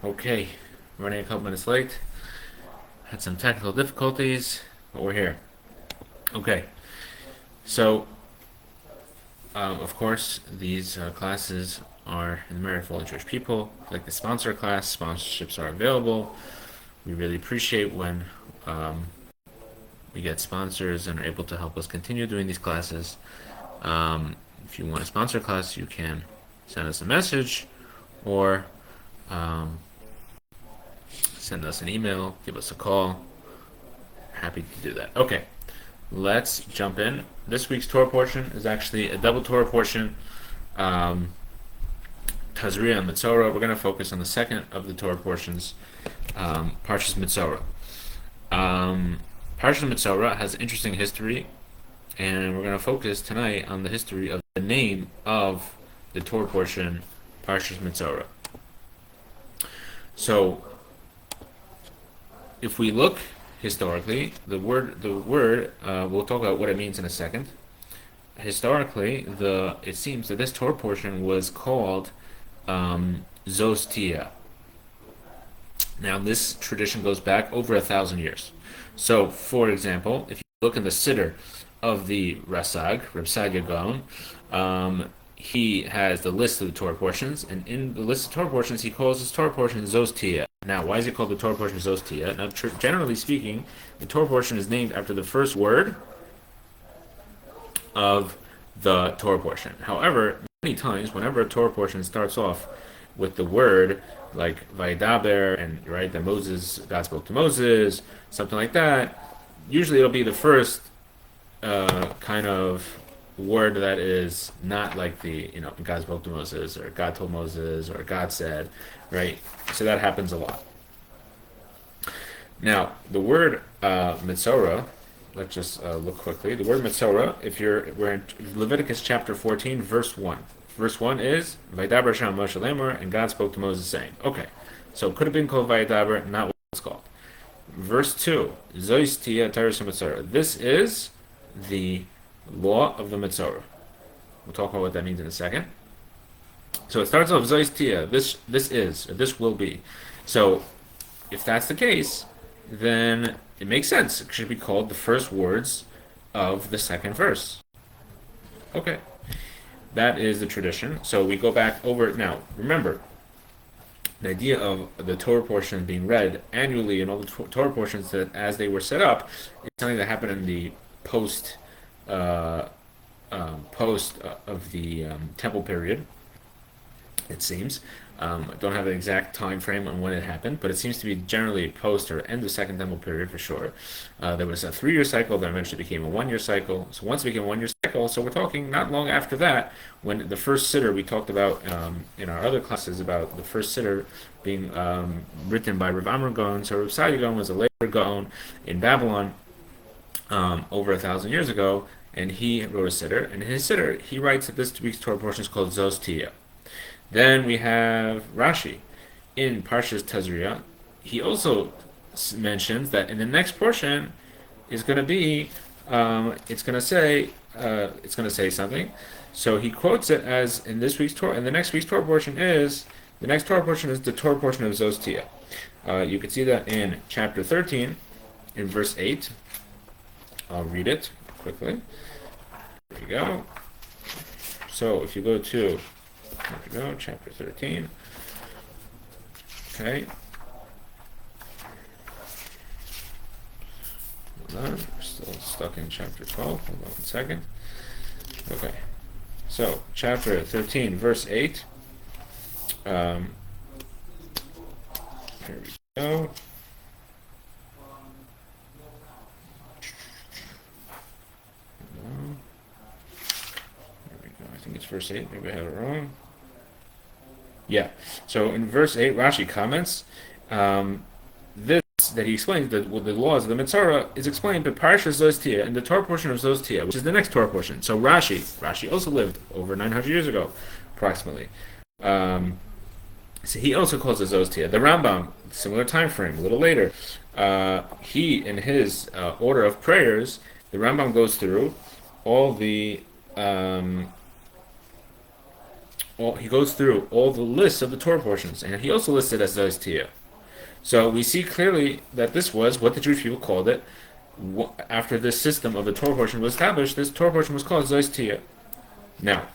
Okay, running a couple minutes late. Had some technical difficulties, but we're here. Okay, so of course, these classes are in the merit of all Jewish people. Like the sponsor class, sponsorships are available. We really appreciate when we get sponsors and are able to help us continue doing these classes. If you want to sponsor a class, you can send us a message or send us an email, give us a call. Happy to do that. Okay, let's jump in. This week's Torah portion is actually a double Torah portion. Tazria and Mitzorah. We're going to focus on the second of the Torah portions, Parshas Mitzorah. Parshas Mitzorah has interesting history, and we're going to focus tonight on the history of the name of the Torah portion, Parshas Mitzorah. So, if we look historically, the word we'll talk about what it means in a second. Historically, it seems that this Torah portion was called Zostia. Now, this tradition goes back over 1,000 years. So, for example, if you look in the Siddur of the Rasag, Reb Sadia Gaon, he has the list of the Torah portions, and in the list of Torah portions, he calls this Torah portion Zostia. Now, why is it called the Torah portion Zostia? Now, generally speaking, the Torah portion is named after the first word of the Torah portion. However, many times, whenever a Torah portion starts off with the word like Vaydaber, and right, that God spoke to Moses, something like that, usually it'll be the first kind of word that is not like God spoke to Moses, or God told Moses, or God said, right? So that happens a lot. Now, the word Mitzorah, let's just look quickly. The word Mitzorah, we're in Leviticus chapter 14, verse 1. Verse 1 is, Vaydaber Shem Moshe Lemor, and God spoke to Moses saying. Okay, so it could have been called Vaydaber, not what it's called. Verse 2, Zoistia Taurus Mitzorah. This is the law of the Mitzorah. We'll talk about what that means in a second. So it starts off Zoistia, this will be. So if that's the case, then it makes sense. It should be called the first words of the second verse. Okay. That is the tradition. So we go back over it now. Remember, the idea of the Torah portion being read annually and all the Torah portions that as they were set up is something that happened in the post of the temple period, it seems. I don't have an exact time frame on when it happened, but it seems to be generally post or end of the Second Temple period for sure. There was a 3-year cycle that eventually became a 1-year cycle. So once it became a 1-year cycle, so we're talking not long after that, when the first siddur we talked about in our other classes about the first siddur being written by Rav Amram Gaon. So Rav Sadia Gaon was a later Gaon in Babylon over 1,000 years ago, and he wrote a siddur. And in his siddur, he writes that this week's Torah portion is called Zostia. Then we have Rashi in Parshas Tazria. He also mentions that in the next portion is going to be, it's going to say something. So he quotes it as in this week's Torah, and the next week's Torah portion is the Torah portion of Zostia. You can see that in chapter 13, in verse 8. I'll read it quickly. There we go. So if you go to chapter 13. Okay. Hold on, we're still stuck in chapter 12. Hold on 1 second. Okay. So, chapter 13, verse 8. Here we go. I think it's verse 8. Maybe I have it wrong. Yeah. So in verse 8, Rashi comments, this that he explains that the laws of the Mitzorah is explained by Parshas Zostia and the Torah portion of Zostia, which is the next Torah portion. So Rashi also lived over 900 years ago, approximately. So he also calls it Zostia. The Rambam, similar time frame, a little later, he in his order of prayers, the Rambam goes through all the he goes through all the lists of the Torah portions, and he also listed as Zos Tia. So we see clearly that this was what the Jewish people called it. After this system of the Torah portion was established, this Torah portion was called Zos Tia. Now,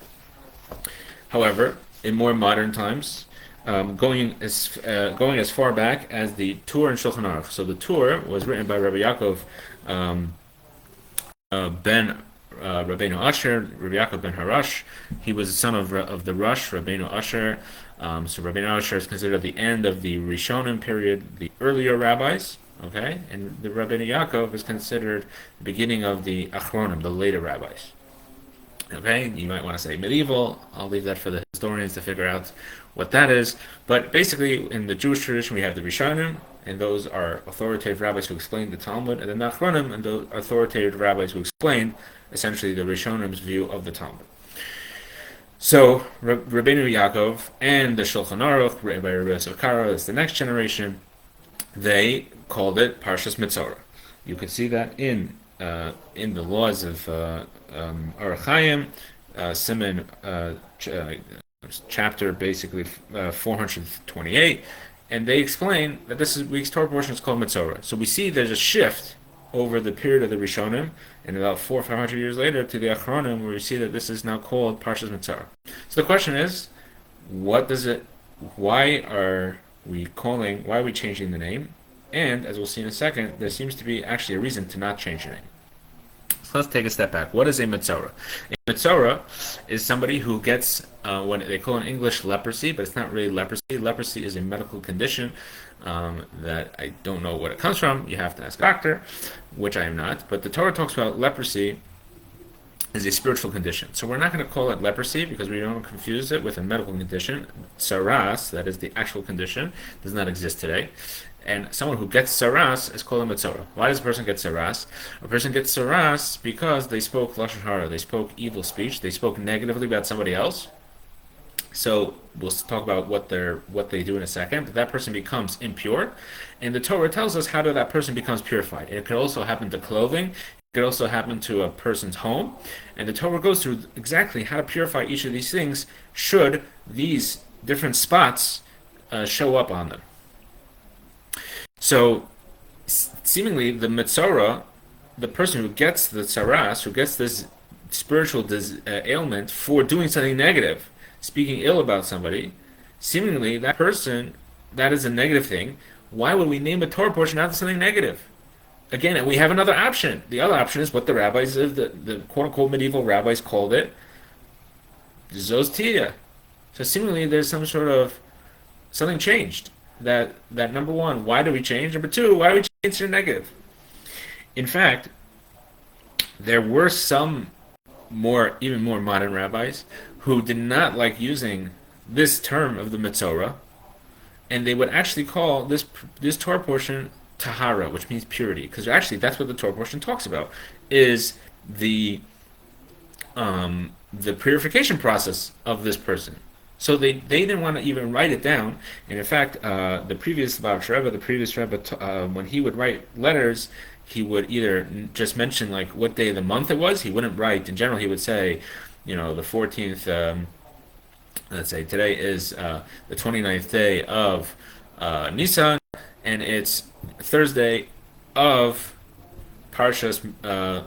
however, in more modern times, going as far back as the Tur and Shulchan Aruch. So the Tur was written by Rabbi Yaakov ben Rabbeinu Asher, Rabbi Yaakov ben Harash. He was the son of the Rush, Rabbeinu Asher. So Rabbeinu Asher is considered the end of the Rishonim period, the earlier rabbis. Okay, and the Rabbeinu Yaakov is considered the beginning of the Achronim, the later rabbis. Okay, you might want to say medieval. I'll leave that for the historians to figure out what that is. But basically, in the Jewish tradition, we have the Rishonim, and those are authoritative rabbis who explain the Talmud, and then the Achronim, and those authoritative rabbis who explain essentially the Rishonim's view of the Talmud. So Rabbeinu Yaakov and the Shulchan Aruch, written by Rabbi Kara, that's the next generation. They called it Parshas Mitzorah. You can see that in the laws of Orach Chaim, Siman chapter basically 428, and they explain that this week's Torah portion is called Mitzorah. So we see there's a shift over the period of the Rishonim, and about 400 or 500 years later to the Achronim, where we see that this is now called Parshas Mitzorah. So the question is, why are we changing the name? And as we'll see in a second, there seems to be actually a reason to not change the name. So let's take a step back. What is a Mitzorah? A Mitzorah is somebody who gets what they call in English leprosy, but it's not really leprosy. Leprosy is a medical condition that I don't know what it comes from. You have to ask a doctor, which I am not. But the Torah talks about leprosy is a spiritual condition. So we're not going to call it leprosy because we don't confuse it with a medical condition. Saras, that is the actual condition, does not exist today. And someone who gets saras is called a mitzorah. Why does a person get saras? A person gets saras because they spoke lashon hara, they spoke evil speech, they spoke negatively about somebody else. So we'll talk about what they do in a second. But that person becomes impure, and the Torah tells us how that person becomes purified. It could also happen to clothing. It could also happen to a person's home, and the Torah goes through exactly how to purify each of these things should these different spots show up on them. So, seemingly, the Mitzorah, the person who gets the tsaras, who gets this spiritual ailment for doing something negative, speaking ill about somebody, seemingly that person, that is a negative thing. Why would we name a Torah portion after something negative? Again, we have another option. The other option is what the rabbis, the quote-unquote medieval rabbis called it, Zos Tia. So seemingly there's some sort of, something changed. That number one, why do we change? Number two, why do we change to negative? In fact, there were some even more modern rabbis who did not like using this term of the Mitzorah, and they would actually call this Torah portion Tahara, which means purity, because actually that's what the Torah portion talks about, is the purification process of this person. So they didn't want to even write it down. And in fact, the previous Rebbe, when he would write letters, he would either just mention like what day of the month it was. He wouldn't write. In general, he would say, the 14th. Let's say today is the 29th day of Nisan, and it's Thursday of Parshas.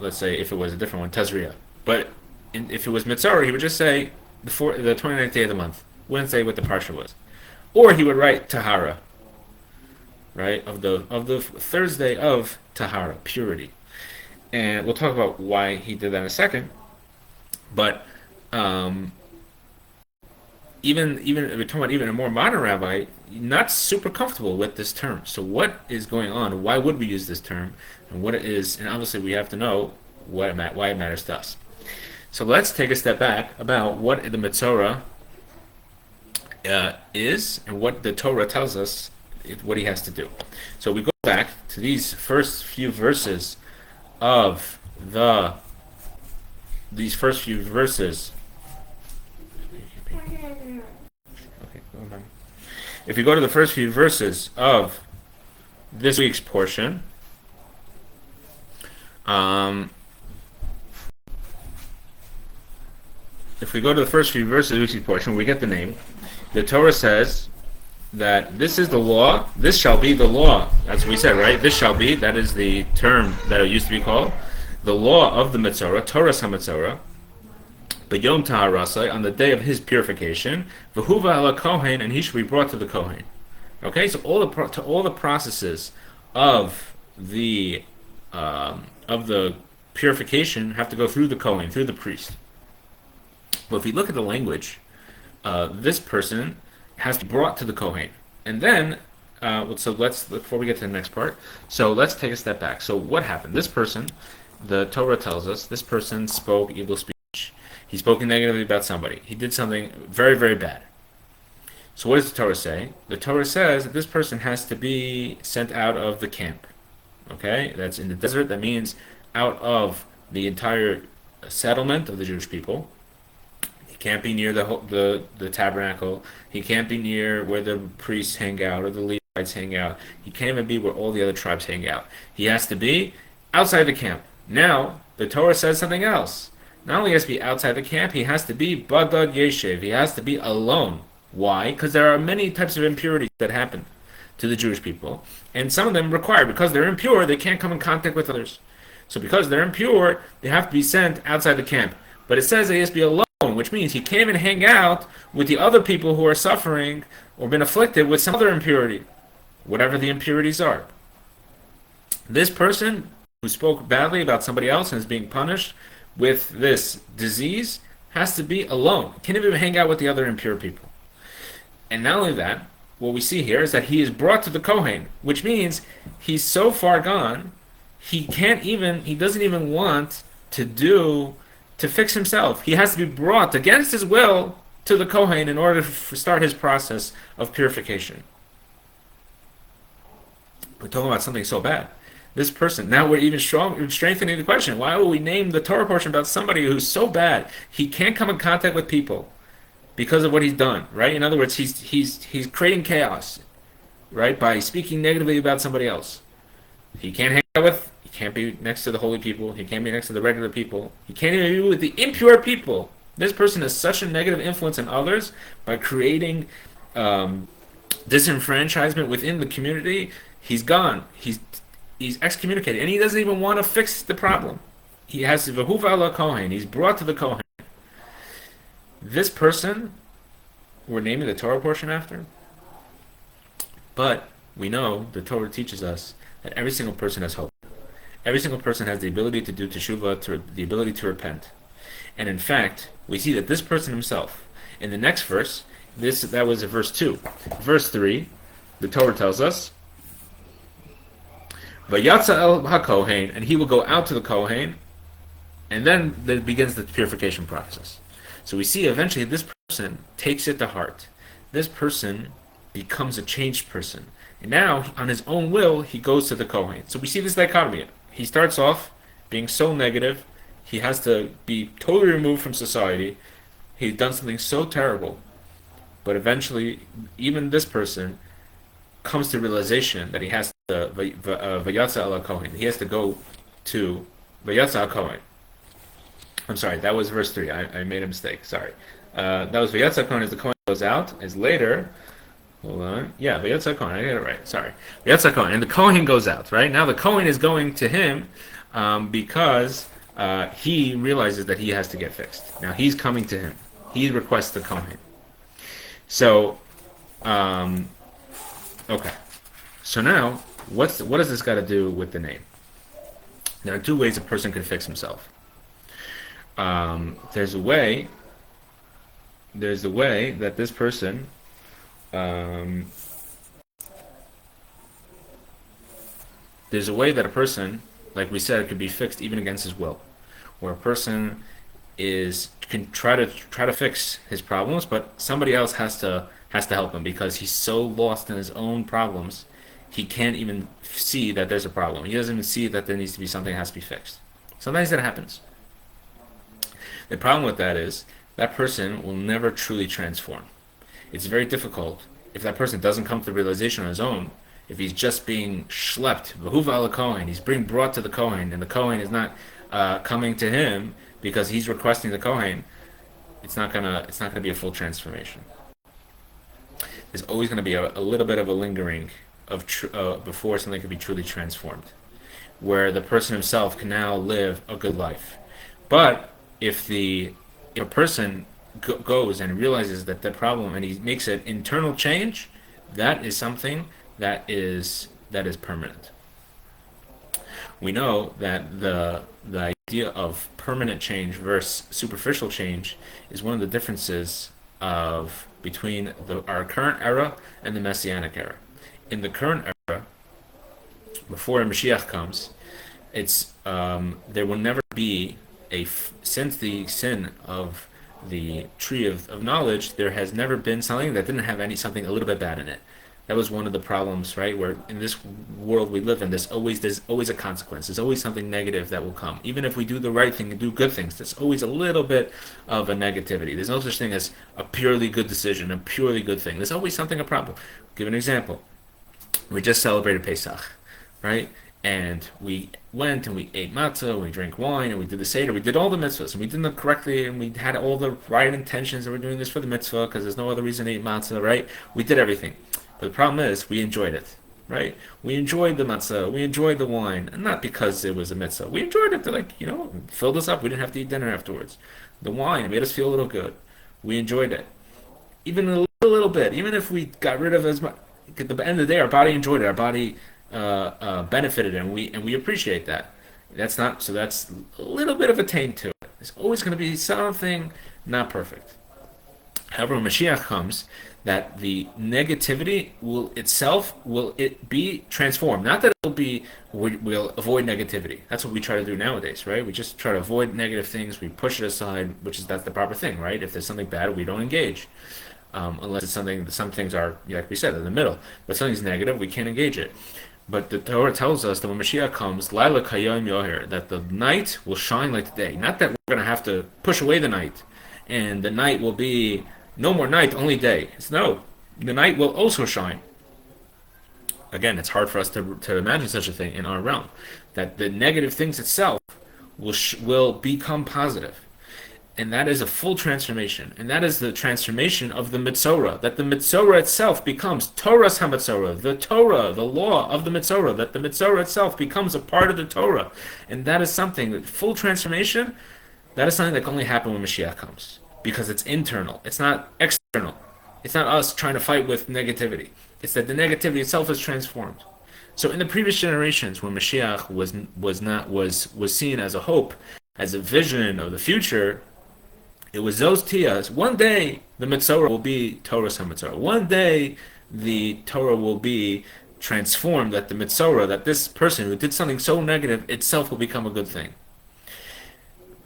Let's say if it was a different one, Tazria. But if it was Mitzorah, he would just say the 29th day of the month. Wouldn't say what the Parsha was. Or he would write Tahara, right, of the Thursday of Tahara, purity. And we'll talk about why he did that in a second. But even we're talking about even a more modern rabbi, not super comfortable with this term. So what is going on? Why would we use this term? And what it is? And obviously we have to know why it matters to us. So let's take a step back about what the Mitzorah is and what the Torah tells us what he has to do. So we go back to these first few verses of If you go to the first few verses of this week's portion, if we go to the first few verses of the week's portion, we get the name. The Torah says that this is the law, this shall be the law. That's what we said, right? This shall be, that is the term that it used to be called. The law of the Metzorah, Torah HaMetzorah, B'yom Taharasai, on the day of his purification, V'huva ala Kohen, and he should be brought to the Kohen. Okay, so all the processes of the purification have to go through the Kohen, through the priest. But if you look at the language, this person has to be brought to the Kohen. And then, before we get to the next part, so let's take a step back. So what happened? This person, the Torah tells us, this person spoke evil speech. He spoke negatively about somebody. He did something very, very bad. So what does the Torah say? The Torah says that this person has to be sent out of the camp. Okay? That's in the desert. That means out of the entire settlement of the Jewish people. He can't be near the tabernacle. He can't be near where the priests hang out or the Levites hang out. He can't even be where all the other tribes hang out. He has to be outside the camp. Now, the Torah says something else. Not only has to be outside the camp, he has to be badad yeshev. He has to be alone. Why? Because there are many types of impurities that happen to the Jewish people. And some of them require, because they're impure, they can't come in contact with others. So because they're impure, they have to be sent outside the camp. But it says he has to be alone, which means he can't even hang out with the other people who are suffering or been afflicted with some other impurity, whatever the impurities are. This person who spoke badly about somebody else and is being punished with this disease has to be alone. Can't even hang out with the other impure people. And not only that, what we see here is that he is brought to the Kohen, which means he's so far gone, he doesn't even want to fix himself. He has to be brought against his will to the Kohen in order to start his process of purification. We're talking about something so bad. This person, now we're even strengthening the question. Why will we name the Torah portion about somebody who's so bad he can't come in contact with people because of what he's done, right? In other words, he's creating chaos, right, by speaking negatively about somebody else. He can't be next to the holy people. He can't be next to the regular people. He can't even be with the impure people. This person has such a negative influence on others by creating disenfranchisement within the community. He's gone. He's excommunicated, and he doesn't even want to fix the problem. He has to v'huva ala Kohen. He's brought to the Kohen. This person, we're naming the Torah portion after, but we know the Torah teaches us that every single person has hope. Every single person has the ability to do teshuvah, the ability to repent. And in fact, we see that this person himself, in the next verse, that was verse 2. Verse 3, the Torah tells us, Vayatza el ha-kohen, and he will go out to the Kohen, and then begins the purification process. So we see eventually this person takes it to heart. This person becomes a changed person. And now, on his own will, he goes to the Kohen. So we see this dichotomy. He starts off being so negative, he has to be totally removed from society. He's done something so terrible. But eventually, even this person comes to realization that he has to Vayatza ala Kohen. He has to go to Vayatza al Kohen. I'm sorry, that was verse 3. I made a mistake. Sorry. That was Vayatza Kohen as the Kohen goes out. As later, hold on. Yeah, Vayatza Kohen. I got it right. Sorry. Vayatza Kohen. And the Kohen goes out, right? Now the Kohen is going to him because he realizes that he has to get fixed. Now he's coming to him. He requests the Kohen. So, okay. So now, what does this got to do with the name? There are two ways a person can fix himself. There's a way that this person there's a way that a person, like we said, could be fixed even against his will, where a person can try to fix his problems, but somebody else has to help him because he's so lost in his own problems, he can't even see that there's a problem. He doesn't even see that there needs to be something that has to be fixed. Sometimes that happens. The problem with that is that person will never truly transform. It's very difficult if that person doesn't come to the realization on his own. If he's just being schlepped, v'huva ala Kohen, he's being brought to the Kohen, and the Kohen is not coming to him because he's requesting the Kohen. it's not gonna be a full transformation. There's always gonna be a little bit of a lingering before something can be truly transformed, where the person himself can now live a good life. But if a person goes and realizes that the problem and he makes an internal change, that is something that is permanent. We know that the idea of permanent change versus superficial change is one of the differences of between our current era and the Messianic era. In the current era, before Mashiach comes, it's there will never be since the sin of the tree of knowledge, there has never been something that didn't have something a little bit bad in it. That was one of the problems, right? Where in this world we live in, there's always a consequence. There's always something negative that will come. Even if we do the right thing and do good things, there's always a little bit of a negativity. There's no such thing as a purely good decision, a purely good thing. There's always something a problem. I'll give an example. We just celebrated Pesach, right? And we went and we ate matzah, and we drank wine, and we did the seder, we did all the mitzvahs, and we did them correctly, and we had all the right intentions, and we're doing this for the mitzvah because there's no other reason to eat matzah, right? We did everything. But the problem is, we enjoyed it, right? We enjoyed the matzah, we enjoyed the wine, and not because it was a mitzvah. We enjoyed it, filled us up. We didn't have to eat dinner afterwards. The wine made us feel a little good. We enjoyed it. Even a little bit, even if we got rid of as much, at the end of the day, our body enjoyed it. Our body benefited, and we appreciate that. That's not so. That's a little bit of a taint to it. There's always going to be something not perfect. However, when Mashiach comes, that the negativity will it be transformed. Not that we'll avoid negativity. That's what we try to do nowadays, right? We just try to avoid negative things. We push it aside, that's the proper thing, right? If there's something bad, we don't engage. Unless it's something, some things are, like we said, in the middle. But something's negative, we can't engage it. But the Torah tells us that when Mashiach comes, Laila Kayom Yoher, that the night will shine like the day. Not that we're going to have to push away the night, and the night will be no more night, only day. No, the night will also shine. Again, it's hard for us to imagine such a thing in our realm. That the negative things itself will become positive. And that is a full transformation. And that is the transformation of the Mitzorah. That the Mitzorah itself becomes Torah's HaMitzorah, the Torah, the law of the Mitzorah. That the Mitzorah itself becomes a part of the Torah. And that is something, that full transformation, that is something that can only happen when Mashiach comes. Because it's internal. It's not external. It's not us trying to fight with negativity. It's that the negativity itself is transformed. So in the previous generations, when Mashiach was seen as a hope, as a vision of the future, it was those tiyas. One day the Mitzorah will be Torah's HaMitzorah. One day the Torah will be transformed, that the Mitzorah, that this person who did something so negative itself will become a good thing.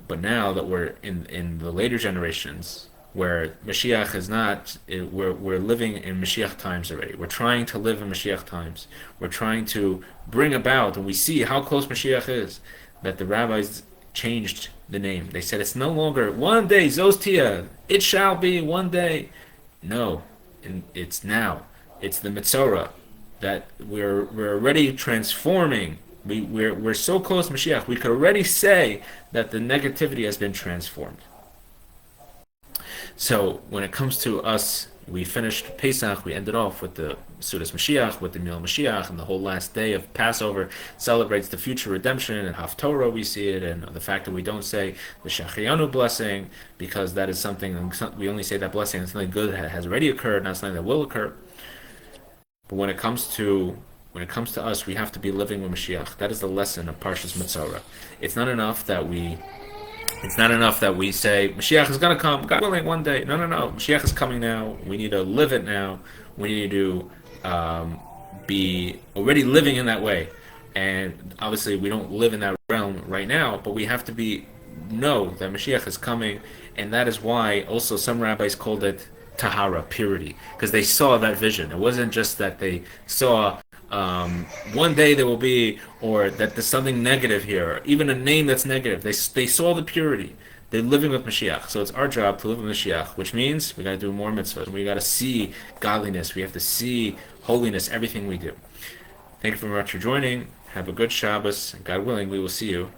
But now that we're in the later generations, where Mashiach is not, we're living in Mashiach times already. We're trying to live in Mashiach times. We're trying to bring about, and we see how close Mashiach is, that the rabbis changed the name. They said it's no longer one day, Zostia, it shall be one day. No, it's now. It's the Mitzorah that we're already transforming. We're so close to Mashiach, we could already say that the negativity has been transformed. So when it comes to us, we finished Pesach, we ended off with the Sudas Mashiach, with the Meal Mashiach, and the whole last day of Passover celebrates the future redemption, and Haftorah we see it, and the fact that we don't say the Shachianu blessing, because that is something, we only say that blessing, and something good has already occurred, not something that will occur. But when it comes to us, we have to be living with Mashiach. That is the lesson of Parshas Mitzorah. It's not enough that we say Mashiach is going to come, God willing, one day. No. Mashiach is coming now. We need to live it now. We need to be already living in that way. And obviously, we don't live in that realm right now, but we have to know that Mashiach is coming, and that is why also some rabbis called it Tahara, purity, because they saw that vision. It wasn't just that they saw one day there will be, or that there's something negative here, or even a name that's negative. They saw the purity. They're living with Mashiach. So it's our job to live with Mashiach, which means we got to do more mitzvahs. We got to see godliness. We have to see holiness, everything we do. Thank you very much for joining. Have a good Shabbos. God willing, we will see you